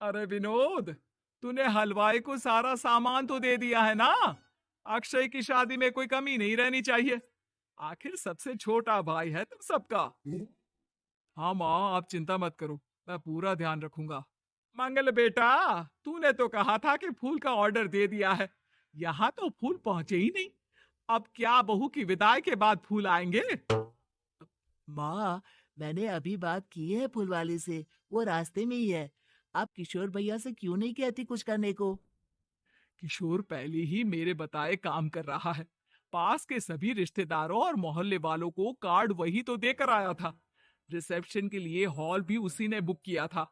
अरे विनोद, तूने हलवाई को सारा सामान तो दे दिया है ना। अक्षय की शादी में कोई कमी नहीं रहनी चाहिए। आखिर सबसे छोटा भाई है तुम सबका। हाँ माँ, आप चिंता मत करो, मैं पूरा ध्यान रखूंगा। मंगल बेटा, तूने तो कहा था कि फूल का ऑर्डर दे दिया है। यहाँ तो फूल पहुंचे ही नहीं। अब क्या बहू की विदाई के बाद फूल आएंगे? माँ, मैंने अभी बात की है फुलवाली से। वो रास्ते में ही है। आप किशोर भैया से क्यों नहीं कहती कुछ करने को? किशोर पहले ही मेरे बताए काम कर रहा है। पास के सभी रिश्तेदारों और मोहल्ले वालों को कार्ड वही तो देकर आया था। रिसेप्शन के लिए हॉल भी उसी ने बुक किया था।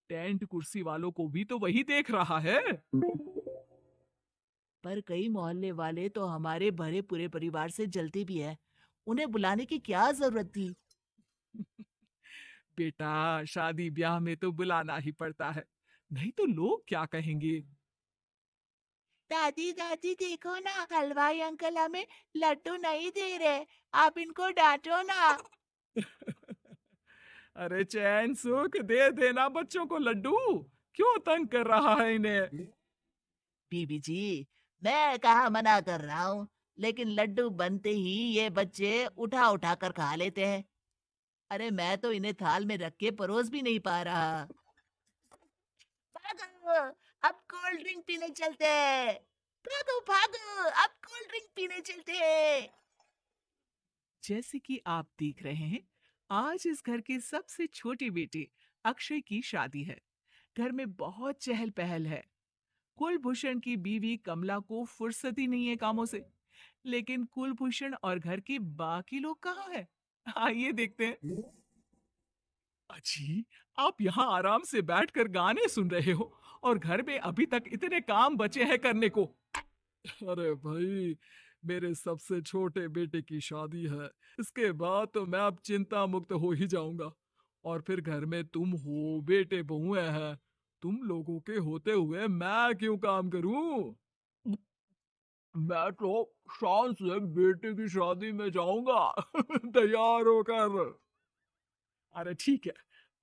टेंट कुर्सी वालों को भी तो वही देख रहा है। पर कई मोहल्ले वाले तो हमारे भरे पूरे परिवार से जलते भी है। उन्हें बुलाने की क्या जरूरत थी? बेटा, शादी ब्याह में तो बुलाना ही पड़ता है, नहीं तो लोग क्या कहेंगे। दादी दादी देखो ना, हलवाई अंकल हमें लड्डू नहीं दे रहे। आप इनको डांटो ना। अरे चैन सुख दे देना बच्चों को लड्डू। क्यों तंग कर रहा है इन्हें? बीबी जी, मैं कहाँ मना कर रहा हूँ, लेकिन लड्डू बनते ही ये बच्चे उठा उठा कर खा लेते हैं। अरे मैं तो इन्हें थाल में रख के परोस भी नहीं पा रहा। भागो, अब कोल्ड ड्रिंक पीने चलते हैं। भागो भागो, अब कोल्ड ड्रिंक पीने चलते हैं। जैसे कि आप देख रहे हैं, आज इस घर के सबसे छोटे बेटे अक्षय की शादी है। घर में बहुत चहल पहल है। कुलभूषण की बीवी कमला को फुर्सत ही नहीं है कामों से। लेकिन कुलभूषण और घर के बाकी लोग कहाँ हैं? आइए देखते हैं। अजी, आप यहाँ आराम से बैठकर गाने सुन रहे हो और घर में अभी तक इतने काम बचे हैं करने को। अरे भाई, मेरे सबसे छोटे बेटे की शादी है। इसके बाद तो मैं अब चिंता मुक्त हो ही जाऊंगा। और फिर घर में तुम हो, बेटे बहुएं हैं। तुम लोगों के होते हुए मैं क्यों काम करूं? मैं तो शान से बेटे की शादी में जाऊंगा। तैयार होकर। अरे ठीक है,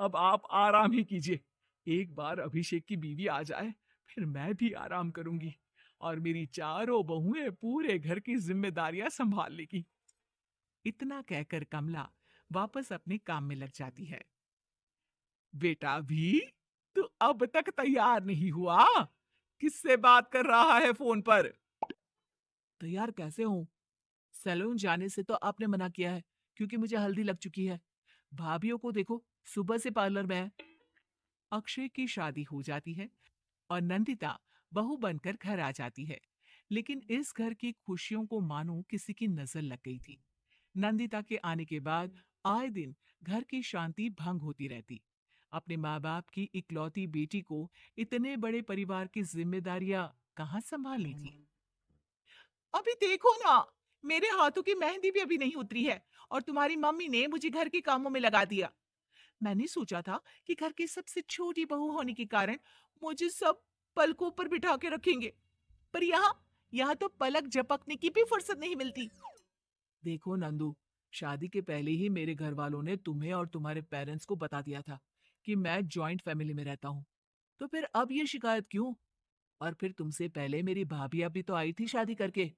अब आप आराम ही कीजिए। एक बार अभिषेक की बीवी आ जाए, फिर मैं भी आराम करूंगी और मेरी चारों बहुएं पूरे घर की जिम्मेदारियां संभाल लेगी। इतना कहकर कमला वापस अपने काम में लग जाती है। बेटा भी, तू अब तक तैयार नहीं हुआ? किससे बात कर रहा है फोन पर? तैयार कैसे हूँ? सैलून जाने से तो आपने मना किया है, क्योंकि मुझे हल्दी लग चुकी है। भाभीियों को देखो, सुबह से पार्लर में है। अक्षय की शादी हो जाती है और नंदिता बहू बनकर घर आ जाती है। लेकिन इस घर की खुशियों को मानो किसी की नजर लग गई थी। नंदिता के आने के बाद आए दिन घर की शांति भंग होती रहती। अपने माँ बाप की इकलौती बेटी को इतने बड़े परिवार की जिम्मेदारियां कहाँ संभालनी थी? अभी देखो ना, मेरे हाथों की मेहंदी भी अभी नहीं उतरी है और तुम्हारी मम्मी ने मुझे घर के कामों में लगा दिया। मैंने सोचा था कि घर की सबसे छोटी बहू होने के कारण मुझे सब पलकों पर बिठा के रखेंगे, पर यहाँ यहाँ तो पलक झपकने की भी फुर्सत नहीं मिलती। देखो नंदू, शादी के पहले ही मेरे घर वालों ने तुम्हें और तुम्हारे पेरेंट्स को बता दिया था कि मैं जॉइंट फैमिली में रहता हूँ। तो फिर अब ये शिकायत क्यों? और फिर तुमसे पहले मेरी भाभी अभी तो आई थी शादी करके।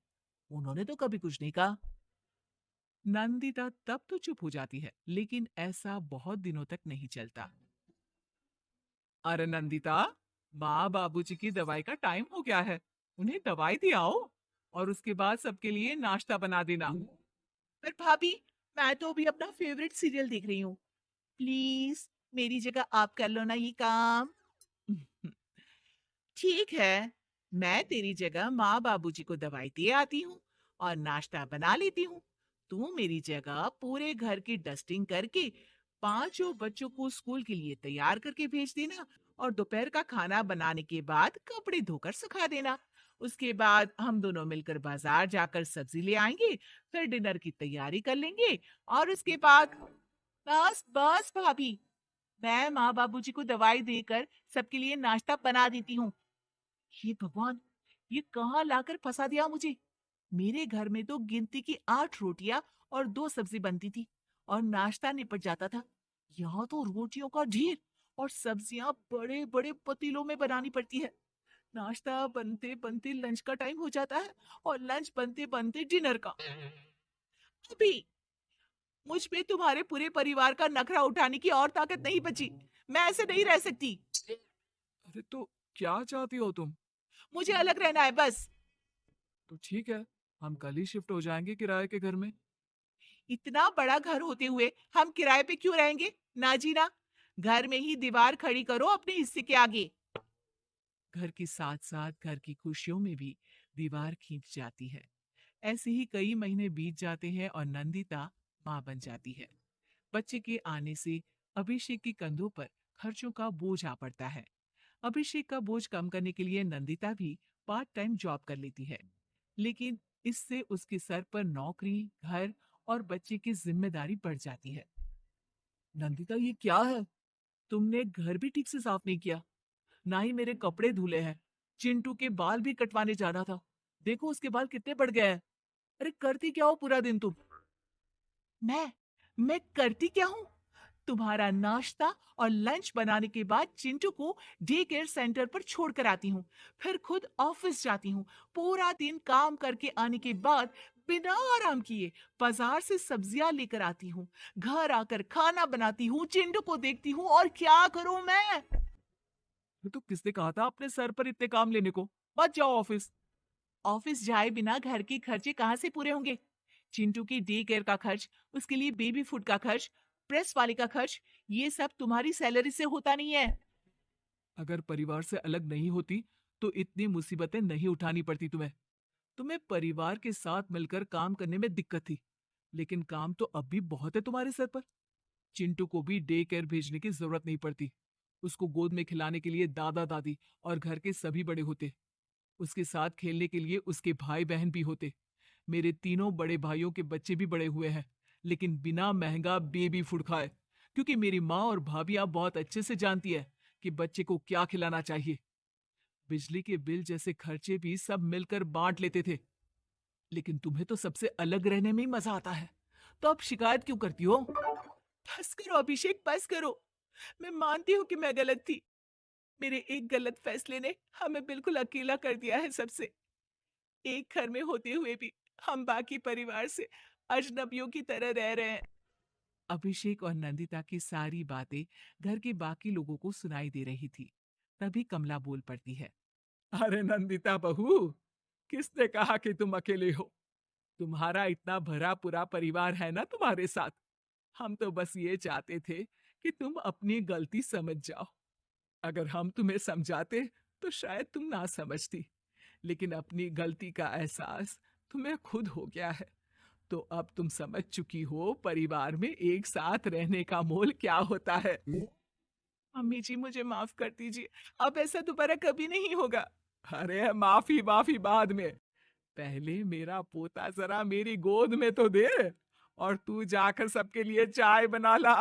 उन्होंने तो कभी कुछ नहीं कहा। नंदिता तब तो चुप हो जाती है, लेकिन ऐसा बहुत दिनों तक नहीं चलता। अरे नंदिता, माँ बाबूजी की दवाई का टाइम हो गया है। उन्हें दवाई दिलाओ और उसके बाद सबके लिए नाश्ता बना देना। पर भाभी, मैं तो अभी अपना फेवरेट सीरियल देख रही हूँ। प्लीज, मेरी जगह आप कर लो ना ये काम। ठीक है, मैं तेरी जगह माँ बाबूजी को दवाई दे आती हूँ और नाश्ता बना लेती हूँ। तू मेरी जगह पूरे घर की डस्टिंग करके पांचों बच्चों को स्कूल के लिए तैयार करके भेज देना और दोपहर का खाना बनाने के बाद कपड़े धोकर सुखा देना। उसके बाद हम दोनों मिलकर बाजार जाकर सब्जी ले आएंगे, फिर डिनर की तैयारी कर लेंगे और उसके बाद बस बस भाभी, मैं माँ बाबूजी को दवाई देकर सबके लिए नाश्ता बना देती हूँ। हे भगवान, ये कहाँ लाकर फंसा दिया मुझे। मेरे घर में तो गिनती की 8 रोटियां और 2 सब्जी बनती थी और नाश्ता निपट जाता था। यहाँ तो रोटियों का ढेर और सब्जियां बड़े बड़े पतीलों में बनानी पड़ती है। नाश्ता बनते बनते लंच का टाइम हो जाता है और लंच बनते बनते डिनर का। अभी मुझ पे तुम्हारे पूरे परिवार का नखरा उठाने की और ताकत नहीं बची। मैं ऐसे नहीं रह सकती। अरे तो क्या चाहती हो तुम? मुझे अलग रहना है बस। तो ठीक है, हम कल ही शिफ्ट हो जाएंगे किराए के घर में। इतना बड़ा घर होते हुए हम किराए पे क्यों रहेंगे? ना जी ना। घर में ही दीवार खड़ी करो अपने हिस्से के आगे। घर के साथ साथ घर की खुशियों में भी दीवार खींच जाती है। ऐसे ही कई महीने बीत जाते हैं और नंदिता माँ बन जाती है। बच्चे के आने से अभिषेक के कंधों पर खर्चों का बोझ आ पड़ता है। अभिषेक का बोझ कम करने के लिए नंदिता भी पार्ट टाइम जॉब कर लेती है, लेकिन इससे उसके सर पर नौकरी, घर और बच्चे की जिम्मेदारी बढ़ जाती है। नंदिता, ये क्या है? तुमने घर भी ठीक से साफ नहीं किया, ना ही मेरे कपड़े धुले हैं। चिंटू के बाल भी कटवाने जाना था। देखो उसके बाल कितने बढ़ गए हैं। अरे करती क्या हो पूरा दिन तुम? मैं करती क्या हूँ? तुम्हारा नाश्ता और लंच बनाने के बाद चिंटू को डे केयर सेंटर पर छोड़ कर आती हूँ। फिर खुद ऑफिस जाती हूँ। पूरा दिन काम करके आने के बाद बिना आराम किए बाजार से सब्जियां लेकर आती हूँ। घर आकर खाना बनाती हूँ, चिंटू को देखती हूँ और क्या करूँ मैं? तो किसने कहा था अपने सर पर इतने काम लेने को? मत जाओ ऑफिस। ऑफिस जाए बिना घर के खर्चे कहाँ से पूरे होंगे? चिंटू की डे केयर का खर्च, उसके लिए बेबी फूड का खर्च, प्रेस वाले का खर्च, ये सब तुम्हारी सैलरी से होता नहीं है। अगर परिवार से अलग नहीं होती तो इतनी मुसीबतें नहीं उठानी पड़ती तुम्हें। तुम्हें परिवार के साथ मिलकर काम करने में दिक्कत थी, लेकिन काम तो अब भी बहुत है तुम्हारे सर पर। चिंटू को भी डे केयर भेजने की जरूरत नहीं पड़ती। उसको गोद में खिलाने के लिए दादा दादी और घर के सभी बड़े होते। उसके साथ खेलने के लिए उसके भाई बहन भी होते। मेरे तीनों बड़े भाइयों के बच्चे भी बड़े हुए हैं, लेकिन बिना महंगा बेबी फूड खाए, क्योंकि मेरी माँ और भाभियाँ बहुत अच्छे से जानती है कि बच्चे को क्या खिलाना चाहिए। बिजली के बिल जैसे खर्चे भी सब मिलकर बांट लेते थे। लेकिन तुम्हें तो सबसे अलग रहने में ही मजा आता है, तो अब शिकायत क्यों करती हो? बस करो अभिषेक, बस करो। मैं मानती हूँ कि मैं गलत थी। मेरे एक गलत फैसले ने हमें बिल्कुल अकेला कर दिया है सबसे। एक घर में होते हुए भी हम बाकी परिवार से अजनबियों की तरह रह रहे हैं। अभिषेक और नंदिता की सारी बातें घर के बाकी लोगों को सुनाई दे रही थी। तभी कमला बोल पड़ती है। अरे नंदिता बहू, किसने कहा कि तुम अकेले हो? तुम्हारा इतना भरा पूरा परिवार है ना तुम्हारे साथ। हम तो बस ये चाहते थे कि तुम अपनी गलती समझ जाओ। अगर हम तुम्हें समझाते तो शायद तुम ना समझती, लेकिन अपनी गलती का एहसास तुम्हें खुद हो गया है। तो अब तुम समझ चुकी हो परिवार में एक साथ रहने का मोल क्या होता है। मम्मी जी मुझे माफ कर दीजिए। अब ऐसा दोबारा कभी नहीं होगा। अरे माफी माफी बाद में। पहले मेरा पोता जरा मेरी गोद में तो दे, और तू जाकर सबके लिए चाय बना ला।